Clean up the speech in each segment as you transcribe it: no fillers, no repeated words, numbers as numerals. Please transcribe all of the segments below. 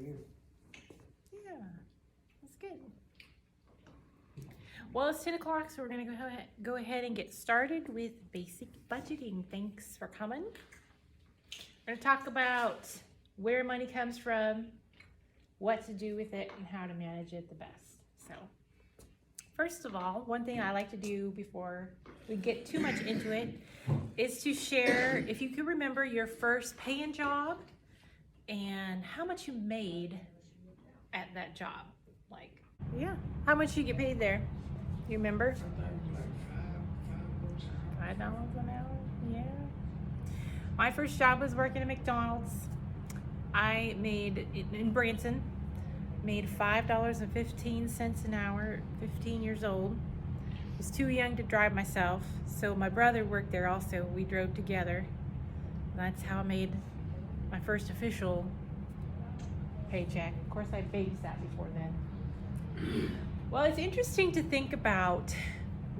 you? Yeah, that's good. Well, it's 10 o'clock, so we're going to go ahead and get started with basic budgeting. Thanks for coming. We're going to talk about where money comes from, what to do with it, and how to manage it the best. So, first of all, one thing I like to do before we get too much into it is to share, if you can remember your first paying job and how much you made at that job. Like, yeah, how much you get paid there? You remember? $5 an hour? Yeah. My first job was working at McDonald's. I made, in Branson, made $5.15 an hour, 15 years old. I was too young to drive myself, so my brother worked there also. We drove together. That's how I made my first official paycheck. Of course, I babysat before then. Well, it's interesting to think about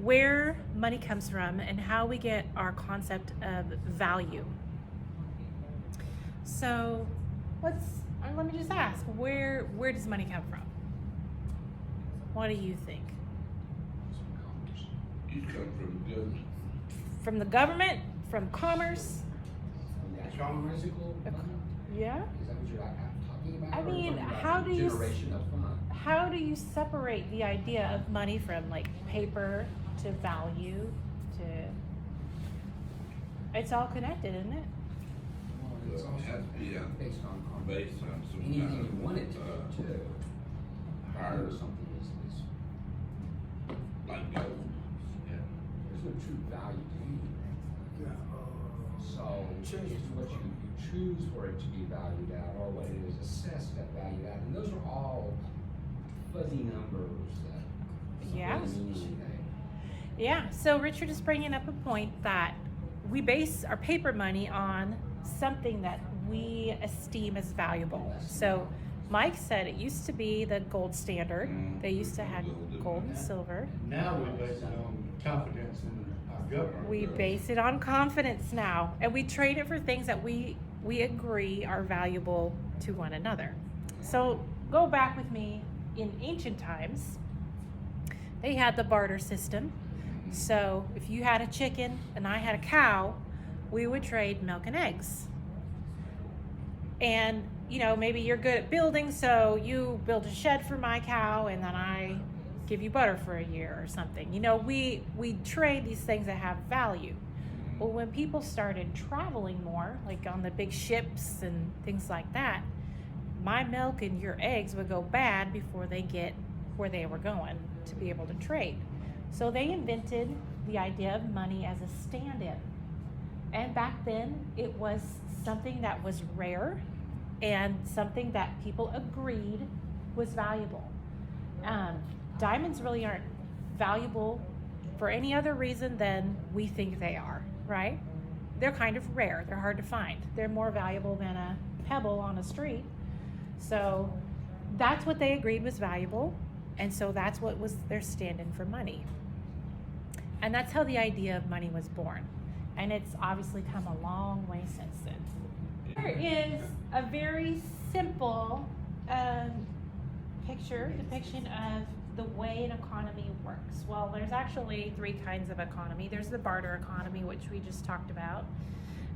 where money comes from and how we get our concept of value. So let me just ask, where does money come from? What do you think? You come from the government. From the government? From commerce? Pharmaceutical? Yeah. Is that what you're talking about? I mean, how do you separate the idea of money from like paper to value to? It's all connected, isn't it? Well, it's Well, it has to be based on based on some anything kind you want it to of, be too. higher, Something is like gold. Yeah. there's no true value to anything. So it's what you choose for it to be valued at, or what it is assessed at value at, and those are all fuzzy numbers that don't Yeah. really mean anything. Yeah, so Richard is bringing up a point that we base our paper money on something that we esteem as valuable. So Mike said it used to be the gold standard. They used to have gold and silver. Now we base it on confidence in our government. We base it on confidence now, and we trade it for things that we agree are valuable to one another. So go back with me in ancient times. They had the barter system. So if you had a chicken and I had a cow, we would trade milk and eggs. And you know, maybe you're good at building, so you build a shed for my cow and then I give you butter for a year or something. You know, we trade these things that have value. Well, when people started traveling more, like on the big ships and things like that, my milk and your eggs would go bad before they get where they were going to be able to trade. So they invented the idea of money as a stand-in. And back then, it was something that was rare and something that people agreed was valuable. Diamonds really aren't valuable for any other reason than we think they are, right? They're kind of rare. They're hard to find. They're more valuable than a pebble on a street. So that's what they agreed was valuable. And so that's what was their stand-in for money. And that's how the idea of money was born. And it's obviously come a long way since then. Here is a very simple depiction of the way an economy works. Well, there's actually three kinds of economy. There's the barter economy, which we just talked about.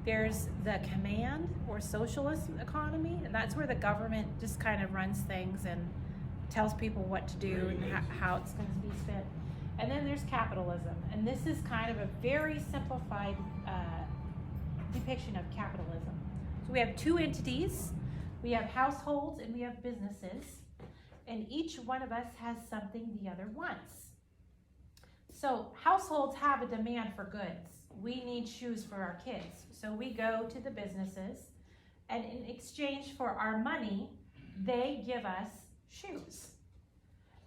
There's the command or socialist economy, and that's where the government just kind of runs things and tells people what to do and how it's going to be spent. And then there's capitalism, and this is kind of a very simplified depiction of capitalism. So we have two entities. We have households and we have businesses, and each one of us has something the other wants. So households have a demand for goods. We need shoes for our kids, so we go to the businesses, and in exchange for our money, they give us shoes.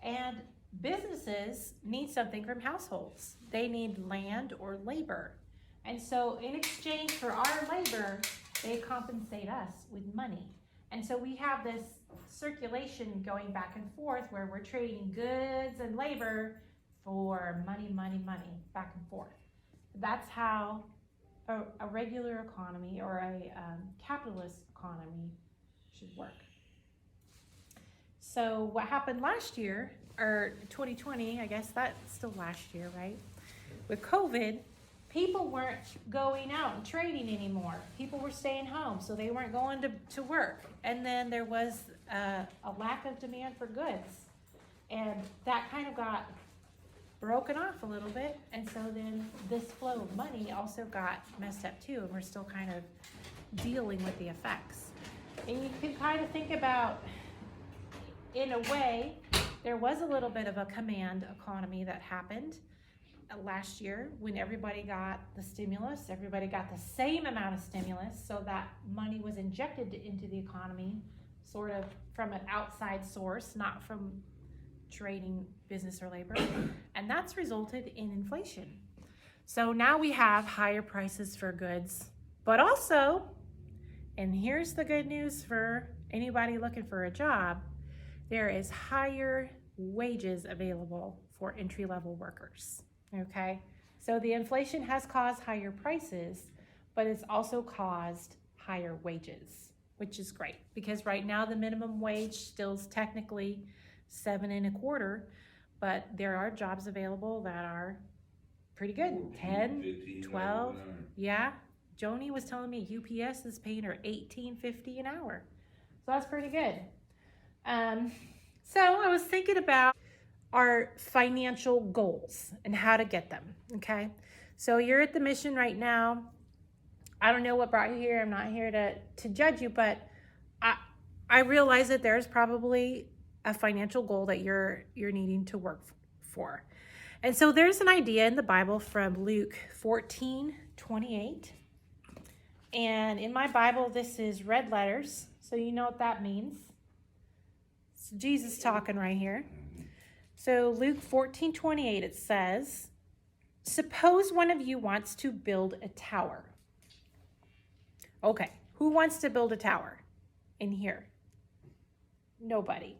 And businesses need something from households. They need land or labor. And so in exchange for our labor, they compensate us with money. And so we have this circulation going back and forth where we're trading goods and labor for money, back and forth. That's how a regular economy or a capitalist economy should work. So what happened last year, or 2020, I guess that's still last year, right? With COVID, people weren't going out and trading anymore. People were staying home, so they weren't going to work. And then there was a lack of demand for goods. And that kind of got broken off a little bit. And so then this flow of money also got messed up too. And we're still kind of dealing with the effects. And you can kind of think about, in a way, there was a little bit of a command economy that happened last year when everybody got the stimulus. Everybody got the same amount of stimulus, so that money was injected into the economy sort of from an outside source, not from trading business or labor, and that's resulted in inflation. So now we have higher prices for goods, but also, and here's the good news for anybody looking for a job, there is higher wages available for entry-level workers, okay? So the inflation has caused higher prices, but it's also caused higher wages, which is great, because right now the minimum wage still is technically $7.25, but there are jobs available that are pretty good. 10, 15, 12, $9. yeah. Joni was telling me UPS is paying her $18.50 an hour. So that's pretty good. So I was thinking about our financial goals and how to get them, okay? So you're at the mission right now. I don't know what brought you here. I'm not here to judge you, but I realize that there's probably a financial goal that you're needing to work for. And so there's an idea in the Bible from Luke 14:28. And in my Bible, this is red letters, so you know what that means. It's Jesus talking right here. So Luke 14:28, it says, suppose one of you wants to build a tower. Okay, who wants to build a tower in here? Nobody.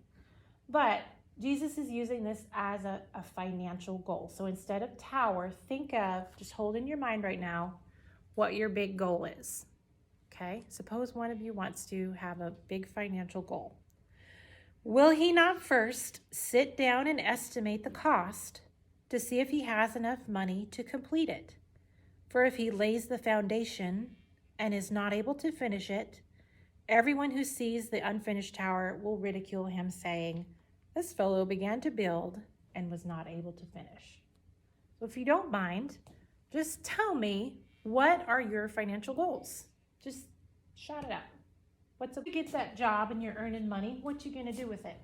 But Jesus is using this as a financial goal. So instead of tower, think of, just hold in your mind right now, what your big goal is. Okay, suppose one of you wants to have a big financial goal. Will he not first sit down and estimate the cost to see if he has enough money to complete it? For if he lays the foundation and is not able to finish it, everyone who sees the unfinished tower will ridicule him, saying, this fellow began to build and was not able to finish. So if you don't mind, just tell me, what are your financial goals? Just shout it out. If you get that job and you're earning money, what you gonna do with it?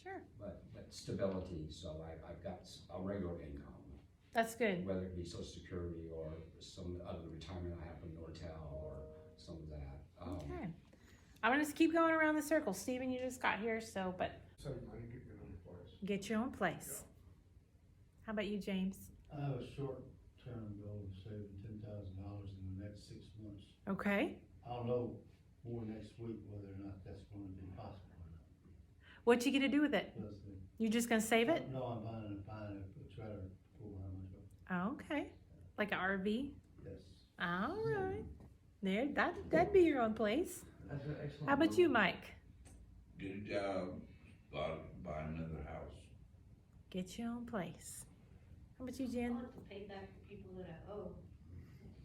Sure. But stability, so I've got a regular income, That's good. whether it be Social Security or some other retirement I have from Nortel or some of that. Okay. I'm gonna just keep going around the circle. Stephen, you just got here, so, but So money get your own place. get your own place. How about you, James? I have a short-term goal of saving $10,000 in the next 6 months. Okay. I'll know more next week whether or not that's going to be possible or not. What you gonna do with it? Plus the- You just gonna save it? No, I'm buying a trailer for how much? Okay. Like an RV? Yes. All right. There, that'd be your own place. That's an excellent. How about you, Mike? Get a job, buy another house. Get your own place. How about you, Jen? I'll have to pay back the people that I owe,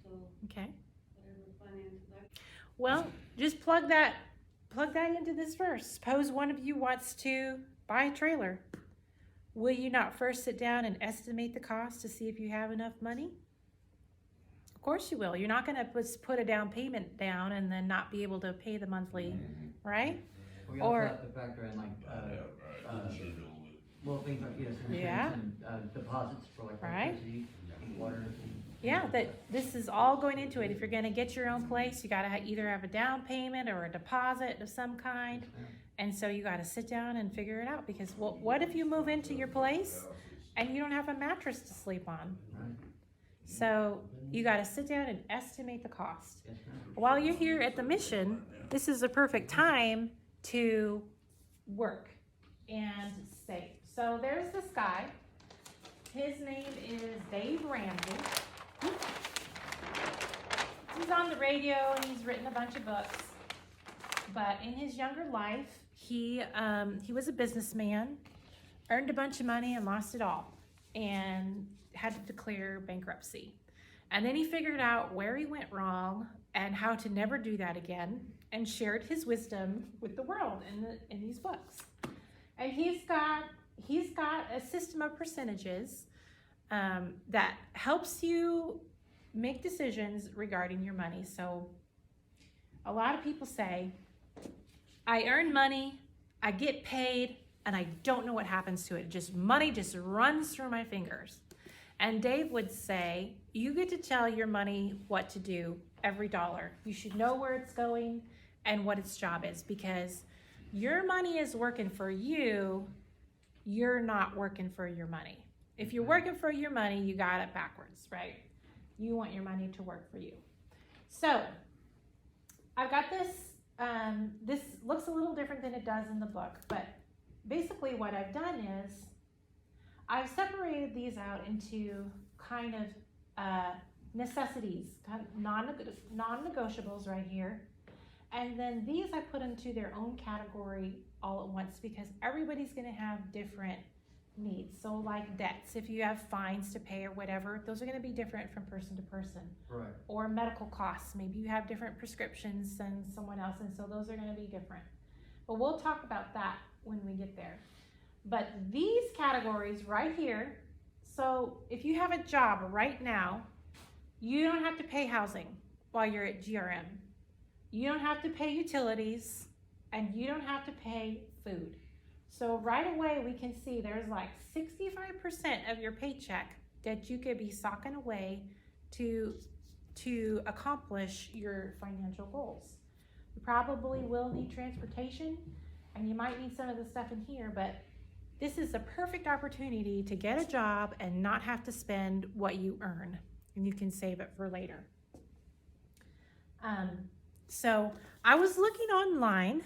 so Okay. whatever finances I. Well, just plug that into this verse. Suppose one of you wants to buy a trailer. Will you not first sit down and estimate the cost to see if you have enough money? Of course you will. You're not going to put a down payment down and then not be able to pay the monthly, right? We Or- also have to factor in like, Insurance. little things like, yes, Yeah. insurance and deposits for like Right. electricity, water. Yeah, that this is all going into it. If you're going to get your own place, you got to either have a down payment or a deposit of some kind. And so you got to sit down and figure it out, because what if you move into your place and you don't have a mattress to sleep on? Right. So you got to sit down and estimate the cost. Yes, ma'am. While you're here at the mission, this is a perfect time to work and save. So there's this guy. His name is Dave Ramsey. He's on the radio and he's written a bunch of books. but in his younger life, he was a businessman, earned a bunch of money and lost it all, and had to declare bankruptcy. And then he figured out where he went wrong and how to never do that again, and shared his wisdom with the world in these books. And he's got a system of percentages that helps you make decisions regarding your money. So a lot of people say, I earn money, I get paid, and I don't know what happens to it. Money just runs through my fingers. And Dave would say, you get to tell your money what to do every dollar. You should know where it's going and what its job is, because your money is working for you. You're not working for your money. If you're working for your money, you got it backwards, right? You want your money to work for you. So I've got this. This looks a little different than it does in the book, but basically what I've done is I've separated these out into kind of necessities, kind of non-negotiables right here. And then these I put into their own category all at once, because everybody's going to have different needs. So like debts, if you have fines to pay or whatever, those are going to be different from person to person. Right. Or medical costs, maybe you have different prescriptions than someone else, and so those are going to be different. But we'll talk about that when we get there. But these categories right here, so if you have a job right now, you don't have to pay housing while you're at GRM. You don't have to pay utilities, and you don't have to pay food. So right away we can see there's like 65% of your paycheck that you could be socking away to accomplish your financial goals. You probably will need transportation, and you might need some of the stuff in here, but this is a perfect opportunity to get a job and not have to spend what you earn, and you can save it for later. So I was looking online,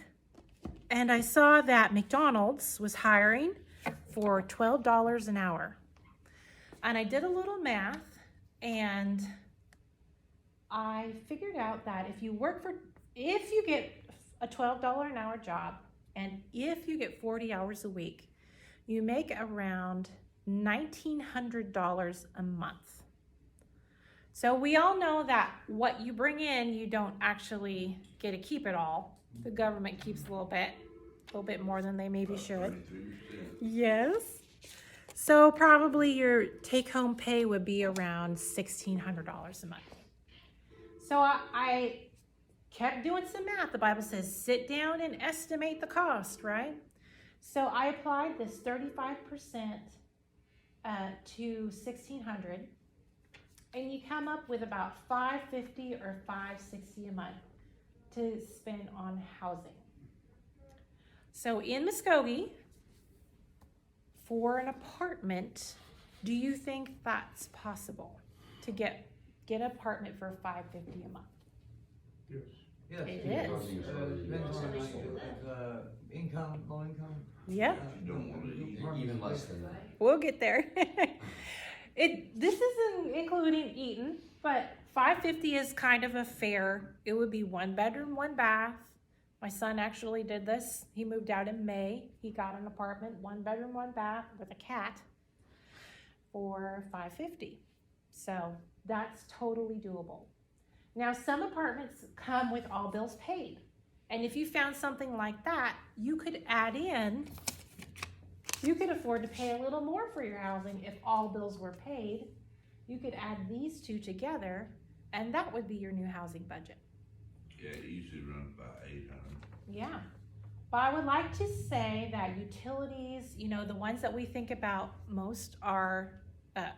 and I saw that McDonald's was hiring for $12 an hour. And I did a little math, and I figured out that if you get a $12 an hour job, and if you get 40 hours a week, you make around $1,900 a month. So we all know that what you bring in, you don't actually get to keep it all. The government keeps a little bit more than they maybe should. 33%. Yes. So probably your take-home pay would be around $1,600 a month. So I kept doing some math. The Bible says, sit down and estimate the cost, right? So I applied this 35% to $1,600, and you come up with about $550 or $560 a month to spend on housing. So in Muskogee, for an apartment, do you think that's possible to get an apartment for $550 a month? Yes. Yes. It Depends is. on like, income, low income. Yep. You don't want to eat. Even less than that. We'll get there. This isn't including eating, but $550 is kind of a fair. It would be 1 bedroom, 1 bath. My son actually did this. He moved out in May. He got an apartment, 1 bedroom, 1 bath with a cat for $550. So that's totally doable. Now, some apartments come with all bills paid. And if you found something like that, you could add in, you could afford to pay a little more for your housing if all bills were paid. You could add these two together, and that would be your new housing budget. Yeah, it usually runs about 800. Yeah. But I would like to say that utilities, the ones that we think about most are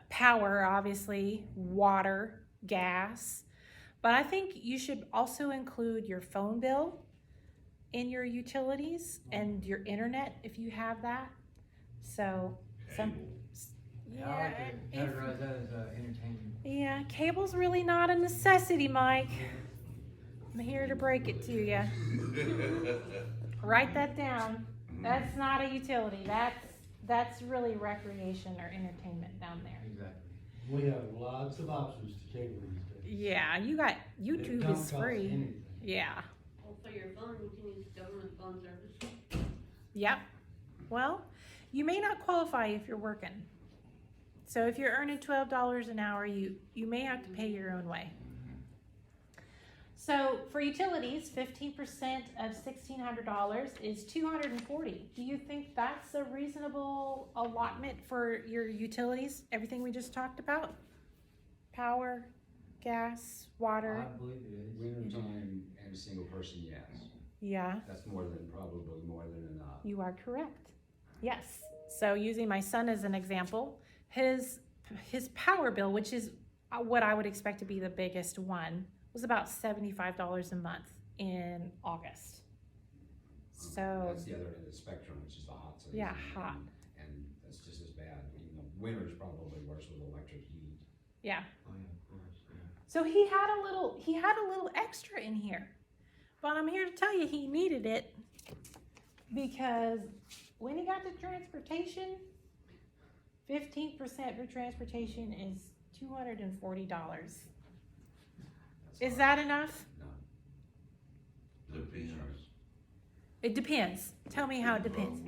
power, obviously, water, gas. But I think you should also include your phone bill in your utilities and your internet if you have that. So some, Yeah, I like to categorize that as entertainment. yeah, cable's really not a necessity, Mike. I'm here to break it to you. Write that down. That's not a utility. That's really recreation or entertainment down there. Exactly. We have lots of options to cable these days. Yeah, you got It YouTube don't is cost free. anything. Yeah. Well, for your phone, you can use government phone service. Yep. Well, you may not qualify if you're working. So if you're earning $12 an hour, you may have to pay your own way. So for utilities, 15% of $1,600 is $240. Do you think that's a reasonable allotment for your utilities? Everything we just talked about? Power, gas, water? I believe it is. Winter time and a single person, yes. Yeah, That's probably more than enough. you are correct. Yes. So using my son as an example, his power bill, which is what I would expect to be the biggest one, was about $75 a month in August. So That's the other end of the spectrum, which is the hot season. yeah, hot. And that's just as bad, even though winter's probably worse with electric heat. Yeah. Oh, yeah, of course, yeah. So he had a little extra in here. But I'm here to tell you he needed it because when he got to transportation, 15% for transportation is $240. Is that enough? No. Depends. It depends. Tell me how it depends.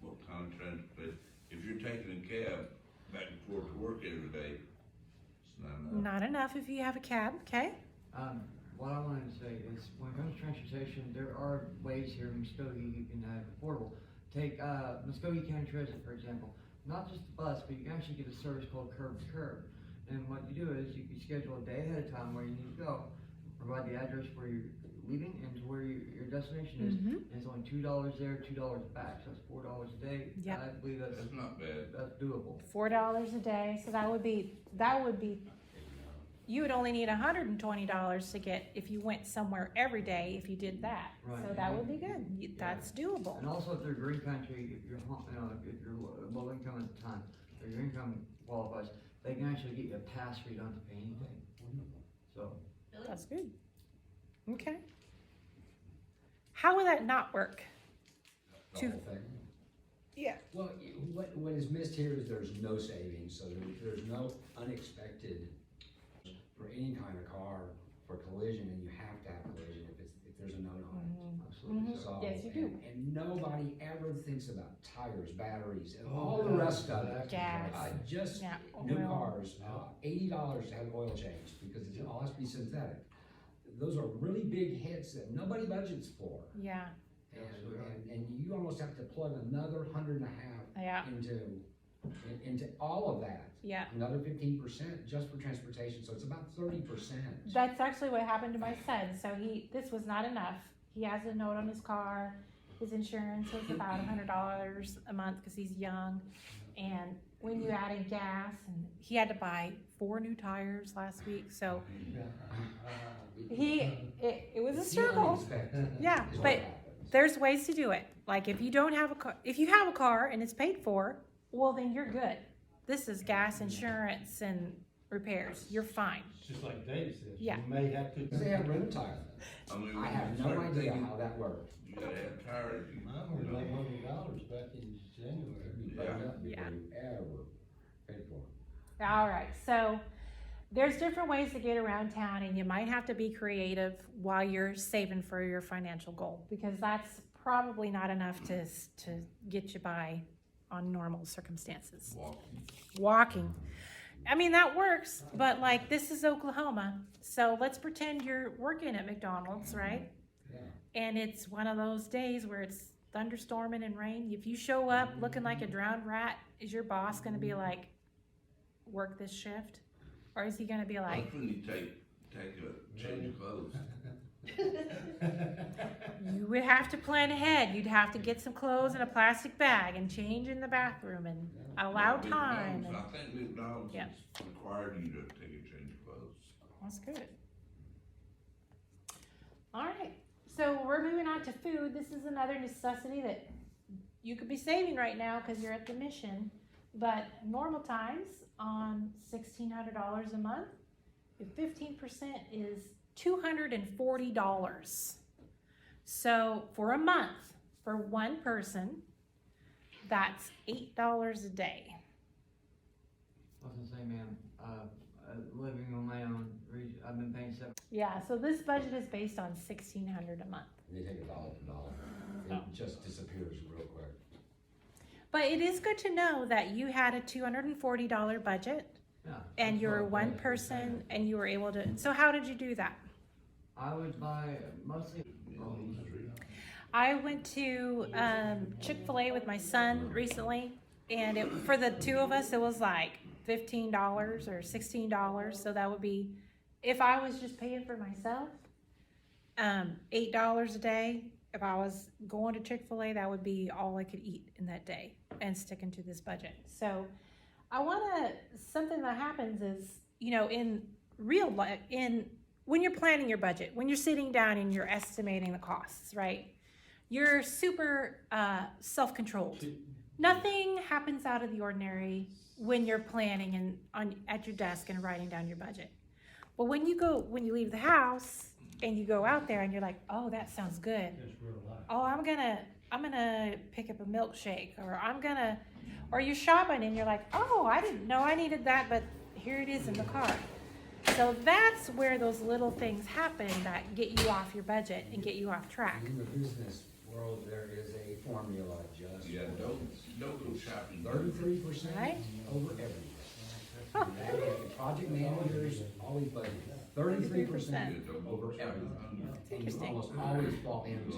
What kind of transportation, if you're taking a cab back and forth to work every day, it's not enough. Not enough if you have a cab, okay? What I wanted to say is, when it comes to transportation, there are ways here in Muskogee you can have affordable. Take Muskogee County Transit, for example. Not just the bus, but you can actually get a service called curb to curb. And what you do is you can schedule a day ahead of time where you need to go, provide the address where you're leaving and to where your destination is. Mhm. And it's only $2 there, $2 back, so it's $4 a day. Yep. I believe That's not bad. that's doable. $4 a day, so that would be, you would only need $120 to get, if you went somewhere every day, if you did that. Right. So that would be good. That's doable. And also, if they're green country, if you're, if you're low income at the time, or your income qualifies, they can actually get you a pass where you don't have to pay anything. So, That's good. Okay. How would that not work? The To- whole thing. Yeah. Well, what is missed here is there's no savings, so there's no unexpected for any kind of car for collision, and you have to have collision if there's a note on it. absolutely. Mhm. So, Yes, you do. And nobody ever thinks about tires, batteries, and Oh, all the rest of it. Gas. Just Yeah, new oil. cars, $80 to have oil change because it all has to be synthetic. Those are really big hits that nobody budgets for. Yeah, And you almost have to plug another 150 yeah, into all of that. yeah. Another 15% just for transportation, so it's about 30%. That's actually what happened to my son. So this was not enough. He has a note on his car. His insurance was about $100 a month because he's young. And when you add in gas, and he had to buy 4 new tires last week. So it was a It's the struggle. unexpected Yeah, is what but happens. there's ways to do it. Like if you don't have a car, if you have a car and it's paid for, well then you're good. This is gas, insurance, and repairs. You're fine. Just like Dave says, Yeah. you may have to. They have rental tires. I mean, I have no certain idea things, how that works. You gotta have tires. Mine was $800 back in January. Yeah. Yeah. Before you ever paid for it. All right, so there's different ways to get around town, and you might have to be creative while you're saving for your financial goal, because that's probably not enough to get you by on normal circumstances. Walking. I mean, that works, but like this is Oklahoma, so let's pretend you're working at McDonald's, right? Yeah. And it's one of those days where it's thunderstorming and rain. If you show up looking like a drowned rat, is your boss gonna be like, work this shift? Or is he gonna be like, That's when you take a change of clothes. you would have to plan ahead. You'd have to get some clothes in a plastic bag and change in the bathroom and allow time. McDonald's, I think McDonald's Yeah. has required you to take a change of clothes. That's good. All right, so we're moving on to food. This is another necessity that you could be saving right now because you're at the mission. But normal times on $1,600 a month, if 15% is $240. So for a month, for one person, that's $8 a day. I was gonna say, ma'am, living on my own, I've been paying Yeah, so this budget is based on $1,600 a month. and they take $1 per dollar. Oh. It just disappears real quick. But it is good to know that you had a $240 budget Yeah. and that's you're what one I- person and you were able to, so how did you do that? I would buy mostly, I went to Chick-fil-A with my son recently, and for the two of us, it was like $15 or $16. So that would be, if I was just paying for myself, $8 a day. If I was going to Chick-fil-A, that would be all I could eat in that day and sticking to this budget. So something that happens is, in real life, when you're planning your budget, when you're sitting down and you're estimating the costs, right? You're super self-controlled. Nothing happens out of the ordinary when you're planning and at your desk and writing down your budget. But when you leave the house and you go out there and you're like, oh, that sounds good. It's real life. Oh, I'm gonna pick up a milkshake, or you're shopping and you're like, oh, I didn't know I needed that, but here it is in the car. So that's where those little things happen that get you off your budget and get you off track. In the business world, there is a formula just Yeah, for don't this. go shopping. 33% Right. over everything. Project managers always budget 33% over everything. And you Interesting. almost always fall into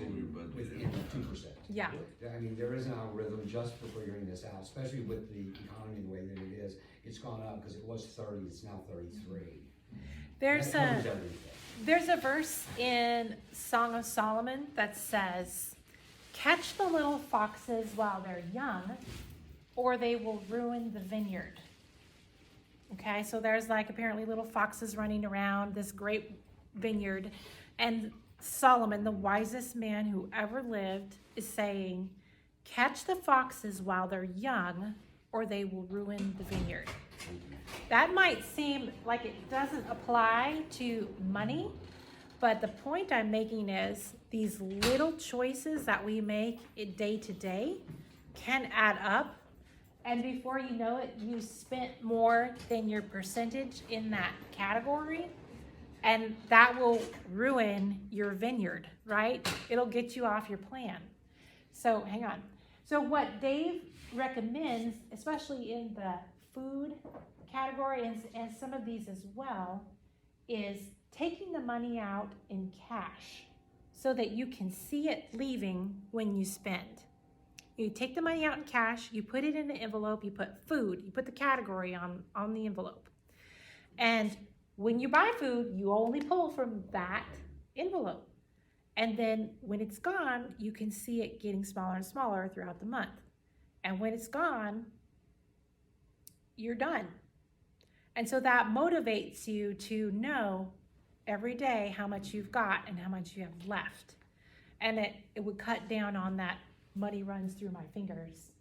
within 2%. Yeah. I mean, there is an algorithm just for figuring this out, especially with the economy the way that it is. It's gone up because it was 30, it's now 33. There's That covers a everything. there's a verse in Song of Solomon that says, "Catch the little foxes while they're young, or they will ruin the vineyard." Okay, so there's like apparently little foxes running around this great vineyard, and Solomon, the wisest man who ever lived, is saying, "Catch the foxes while they're young, or they will ruin the vineyard." That might seem like it doesn't apply to money, but the point I'm making is these little choices that we make day to day can add up. And before you know it, you spent more than your percentage in that category. And that will ruin your vineyard, right? It'll get you off your plan. So hang on. So what Dave recommends, especially in the food category and some of these as well, is taking the money out in cash so that you can see it leaving when you spend. You take the money out in cash, you put it in an envelope, you put food, you put the category on the envelope. And when you buy food, you only pull from that envelope. And then when it's gone, you can see it getting smaller and smaller throughout the month. And when it's gone, you're done. And so that motivates you to know every day how much you've got and how much you have left. And it would cut down on that money runs through my fingers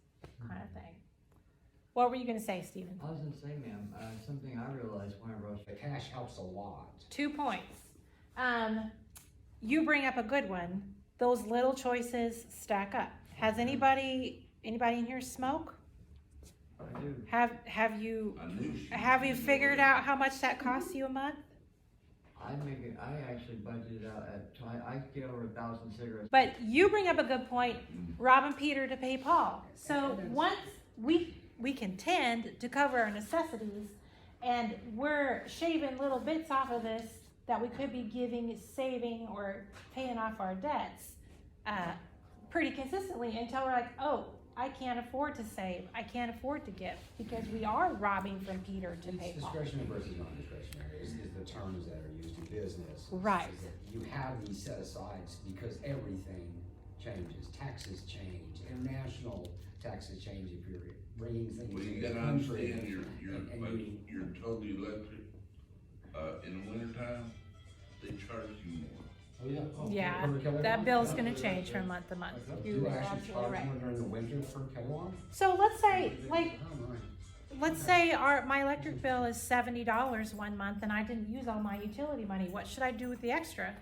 kind of thing. What were you going to say, Stephen? I was gonna say, ma'am, something I realized whenever I was The cash helps a lot. 2 points. You bring up a good one. Those little choices stack up. Has anybody in here smoke? I do. Have you I knew she. figured out how much that costs you a month? I actually budgeted out I get over 1,000 cigarettes. But you bring up a good point, robbing Peter to pay Paul. So once we can tend to cover our necessities, and we're shaving little bits off of this that we could be saving, or paying off our debts pretty consistently until we're like, oh, I can't afford to save, I can't afford to give, because we are robbing from Peter to pay It's Paul. discretionary versus non-discretionary is the terms that are used in business. Right. Is that you have these set asides because everything changes. Taxes change, international taxes change if you're bringing things Well, you into the gotta country. understand, and your total electric, in the wintertime, they charge you more. Oh, yeah. Oh, Yeah, Per kilowatt? that bill's gonna change from month to month. Do You you are actually absolutely charge right. more during the winter per kilowatt? So let's say, like, Oh, my. let's say my electric bill is $70 one month and I didn't use all my utility money. What should I do with the extra?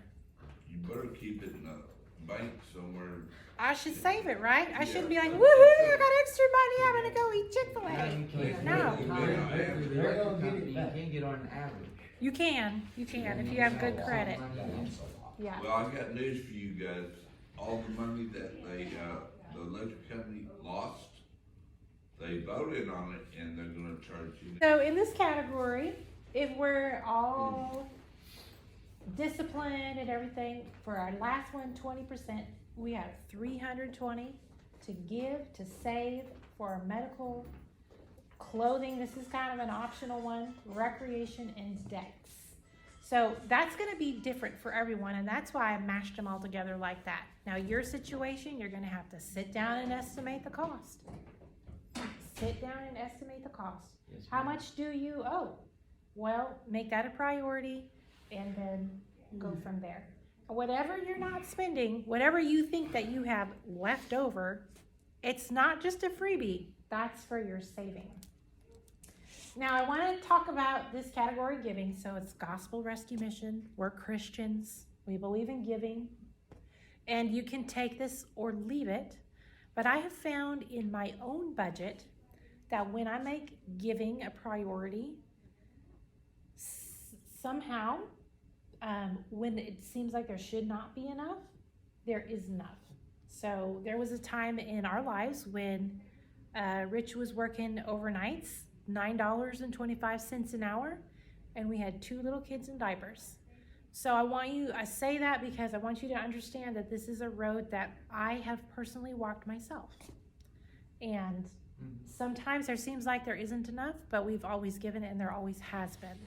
You better keep it in a bank somewhere. I should save it, right? I shouldn't be like, Yeah. woohoo, I got extra money, I'm gonna go eat Chick-fil-A. No. You can't get on an average. You can, if you have good credit. That helps a lot. Yeah. Well, I got news for you guys. All the money that the electric company lost, they voted on it and they're gonna charge you. So in this category, if we're all disciplined and everything, for our last one, 20%, we have 320 to give, to save for our medical, clothing. This is kind of an optional one, recreation and debts. So that's gonna be different for everyone, and that's why I mashed them all together like that. Now your situation, you're gonna have to sit down and estimate the cost. Sit down and estimate the cost. Yes, How ma'am. much do you owe? Well, make that a priority and then go from there. Whatever you're not spending, whatever you think that you have left over, it's not just a freebie, that's for your saving. Now I want to talk about this category giving. So it's Gospel Rescue Mission. We're Christians. We believe in giving. And you can take this or leave it. But I have found in my own budget that when I make giving a priority, somehow, when it seems like there should not be enough, there is enough. So there was a time in our lives when Rich was working overnights, $9.25 an hour, and we had 2 little kids in diapers. So I say that because I want you to understand that this is a road that I have personally walked myself. And sometimes there seems like there isn't enough, but we've always given it and there always has been.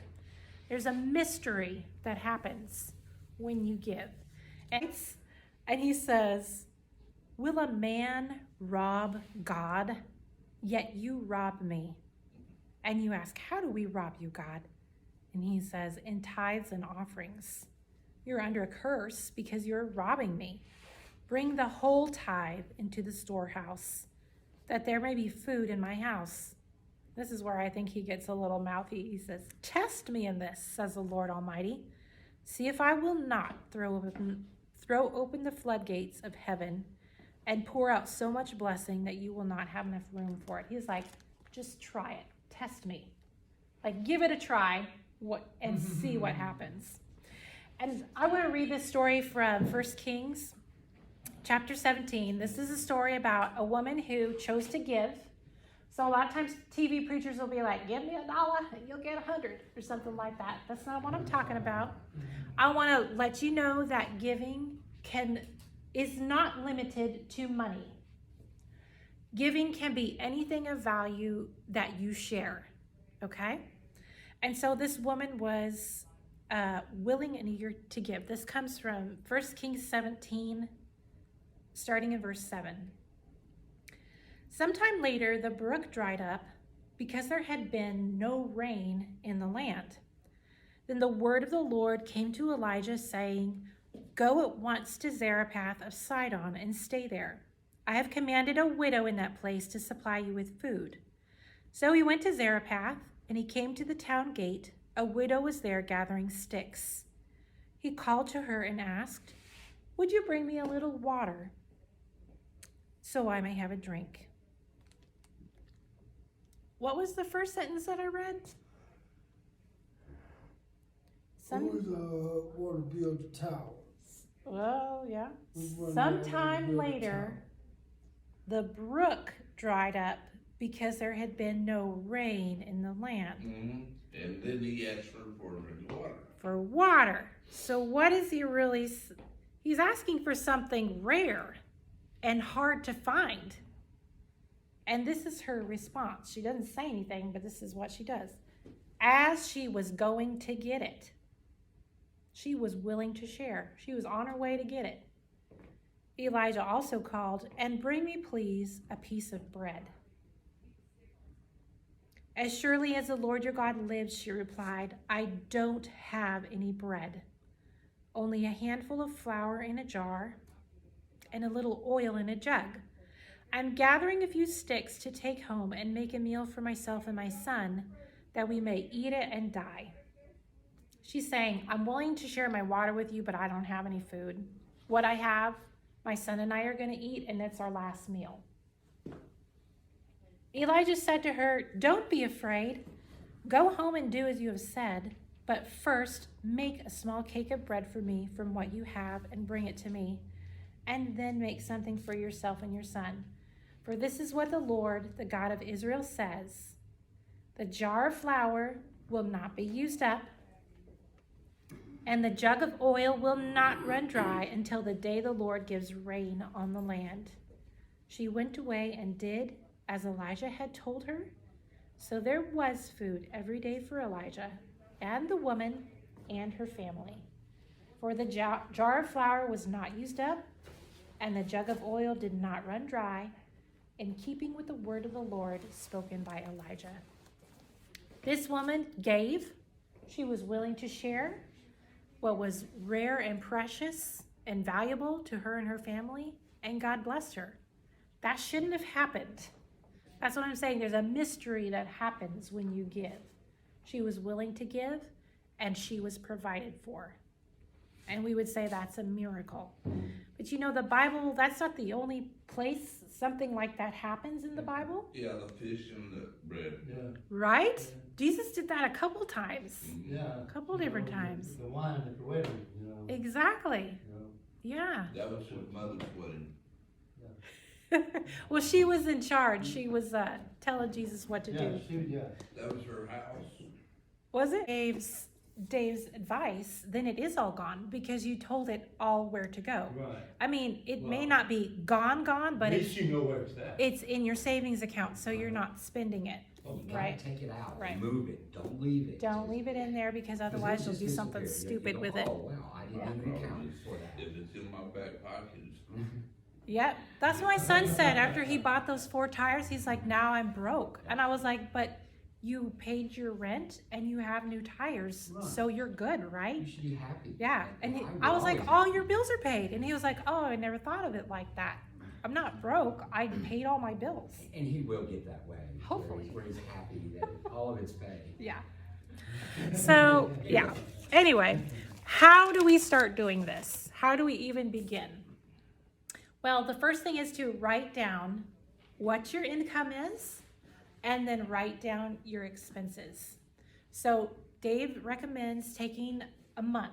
There's a mystery that happens when you give. And he says, will a man rob God? Yet you rob me. And you ask, how do we rob you, God? And he says, in tithes and offerings. You're under a curse because you're robbing me. Bring the whole tithe into the storehouse, that there may be food in my house. This is where I think he gets a little mouthy. He says, test me in this, says the Lord Almighty. See if I will not throw open the floodgates of heaven and pour out so much blessing that you will not have enough room for it. He's like, just try it. Test me. Like, give it a try and see what happens. And I want to read this story from 1 Kings chapter 17. This is a story about a woman who chose to give. So a lot of times TV preachers will be like, give me $1 and you'll get 100 or something like that. That's not what I'm talking about. I want to let you know that giving is not limited to money. Giving can be anything of value that you share, okay? And so this woman was willing and eager to give. This comes from 1 Kings 17, starting in verse 7. Sometime later, the brook dried up because there had been no rain in the land. Then the word of the Lord came to Elijah, saying, go at once to Zarephath of Sidon and stay there. I have commanded a widow in that place to supply you with food. So he went to Zarephath, and he came to the town gate. A widow was there gathering sticks. He called to her and asked, would you bring me a little water so I may have a drink? What was the first sentence that I read? Who was water bill the tower? Well, yeah. Who's running Sometime water bill the later, tower? the brook dried up because there had been no rain in the land. And then he asked her for a drink of water. For water. So what is he really? He's asking for something rare and hard to find. And this is her response. She doesn't say anything, but this is what she does. As she was going to get it, she was willing to share. She was on her way to get it. Elijah also called, and bring me, please, a piece of bread. As surely as the Lord your God lives, she replied, I don't have any bread, only a handful of flour in a jar and a little oil in a jug. I'm gathering a few sticks to take home and make a meal for myself and my son, that we may eat it and die. She's saying, I'm willing to share my water with you, but I don't have any food. What I have, my son and I are going to eat, and that's our last meal. Elijah said to her, don't be afraid. Go home and do as you have said, But first, make a small cake of bread for me from what you have and bring it to me. And then make something for yourself and your son. For this is what the Lord, the God of Israel, says. The jar of flour will not be used up, and the jug of oil will not run dry until the day the Lord gives rain on the land. She went away and did as Elijah had told her. So there was food every day for Elijah and the woman and her family. For the jar of flour was not used up, and the jug of oil did not run dry, in keeping with the word of the Lord spoken by Elijah. This woman gave. She was willing to share what was rare and precious and valuable to her and her family, and God blessed her. That shouldn't have happened. That's what I'm saying. There's a mystery that happens when you give. She was willing to give, and she was provided for. And we would say that's a miracle. But you know, the Bible, that's not the only place something like that happens in the Bible. Yeah, the fish and the bread. Yeah, Right? Jesus did that a couple times. yeah. A couple different times. The wine at the wedding, Exactly. you know. Yeah. That was his mother's wedding. Well, she was in charge. She was telling Jesus what to do. That was her house. Was it? Dave's advice, then it is all gone because you told it all where to go. Right. I mean, it may Well, not be gone, but At least you know where it's at. it's in your savings account, so you're not spending it. You Right. gotta take it out, Right. move it, don't leave it. Don't leave it in there because otherwise you'll do something stupid with it. Oh, wow, I didn't even account for that. If it's in my back pocket, Yep. That's what my son said after he bought those 4 tires. He's like, now I'm broke. And I was like, but you paid your rent and you have new tires, Right. so you're good, right? You should be happy. Yeah. And would I was like, always- all your bills are paid. And he was like, oh, I never thought of it like that. I'm not broke. I paid all my bills. And he will get that way. Hopefully. Where he's happy that all of it's paid. Yeah. So, yeah. Anyway, how do we start doing this? How do we even begin? Well, the first thing is to write down what your income is and then write down your expenses. So Dave recommends taking a month,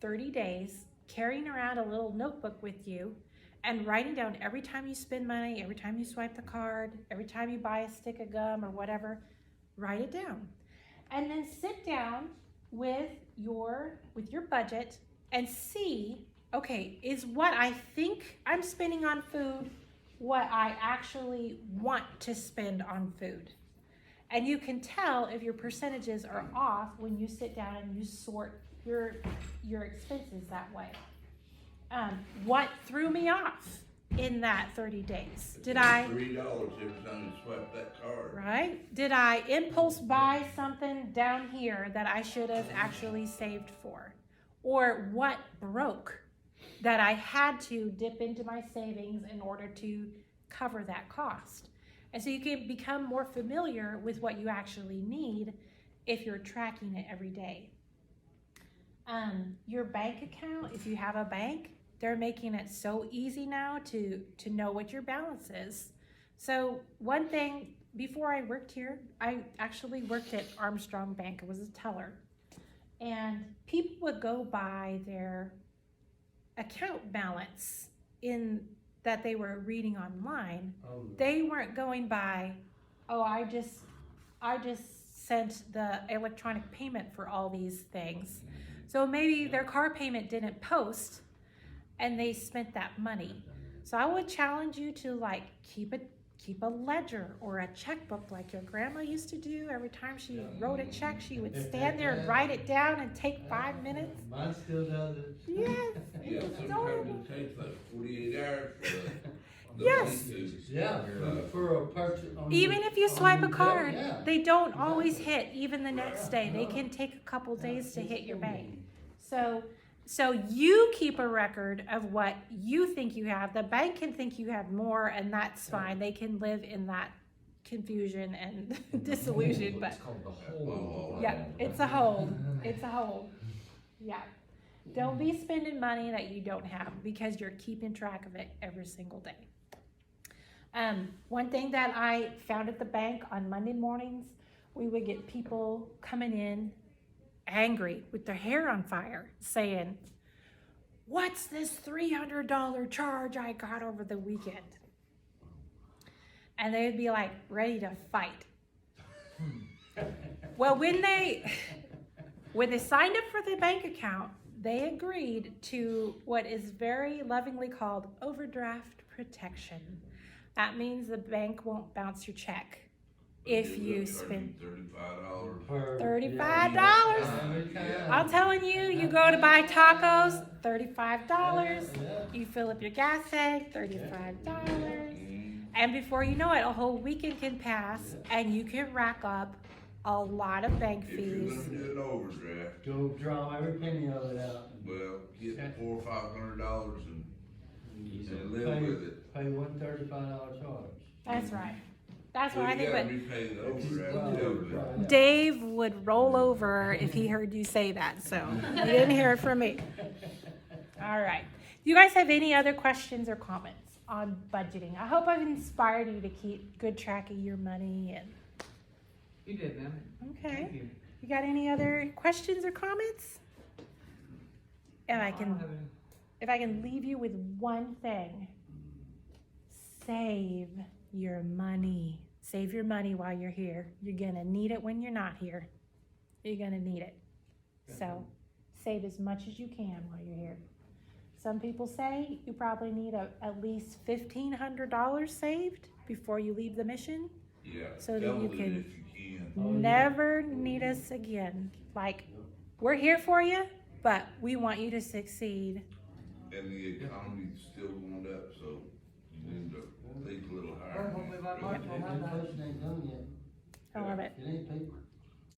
30 days, carrying around a little notebook with you and writing down every time you spend money, every time you swipe the card, every time you buy a stick of gum or whatever, write it down. And then sit down with your budget and see, okay, is what I think I'm spending on food what I actually want to spend on food? And you can tell if your percentages are off when you sit down and you sort your expenses that way. What threw me off in that 30 days? Did I, $3 every time you swipe that card. right? Did I impulse buy something down here that I should have actually saved for? Or what broke that I had to dip into my savings in order to cover that cost? And so you can become more familiar with what you actually need if you're tracking it every day. Your bank account, if you have a bank, they're making it so easy now to know what your balance is. So one thing, before I worked here, I actually worked at Armstrong Bank. I was a teller. And people would go by their account balance that they were reading online. They weren't going by, oh, I just sent the electronic payment for all these things. So maybe their car payment didn't post and they spent that money. So I would challenge you to like keep a ledger or a checkbook like your grandma used to do. Every time she wrote a check, she would stand there and write it down and take 5 minutes. Mine still does it. Yes. Yeah, It's sometimes adorable. it takes like 48 hours for the Yes. bank to- Yeah, for a purchase. on Even the- if you on swipe the a bill, card, yeah. they don't always hit even the next day. They can take a couple days to hit your bank. So you keep a record of what you think you have. The bank can think you have more, and that's fine. They can live in that confusion and disillusion, but It's called the whole. yeah, it's a hold. It's a hold. Yeah. Don't be spending money that you don't have because you're keeping track of it every single day. One thing that I found at the bank on Monday mornings, we would get people coming in angry with their hair on fire, saying, "What's this $300 charge I got over the weekend?" And they'd be like ready to fight. Well, when they signed up for the bank account, they agreed to what is very lovingly called overdraft protection. That means the bank won't bounce your check if you spend $35. $35. I'm telling you, you go to buy tacos, $35. You fill up your gas tank, $35. And before you know it, a whole weekend can pass and you can rack up a lot of bank If you're fees. gonna do an overdraft, Go draw every penny of it out. well, get $400 or $500 and live Pay- with it. Pay $135 charge. That's right. That's Well, what I you think, gotta but repay the overdraft too, but Dave would roll over if he heard you say that, so you didn't hear it from me. All right. Do you guys have any other questions or comments on budgeting? I hope I've inspired you to keep good track of your money and You did, ma'am. okay. Thank you. You got any other questions or comments? And I don't can have any. if I can leave you with one thing, save your money. Save your money while you're here. You're gonna need it when you're not here. You're gonna need it. So save as much as you can while you're here. Some people say you probably need at least $1,500 saved before you leave the mission, yeah, so that double you it can if you can. Oh, yeah. never need us again. Like, we're here for you, but we want you to succeed. And the economy's still going up, so you need to think a little Well, higher. hopefully by March we'll have that. Inflation ain't done yet. I love it. It ain't paper.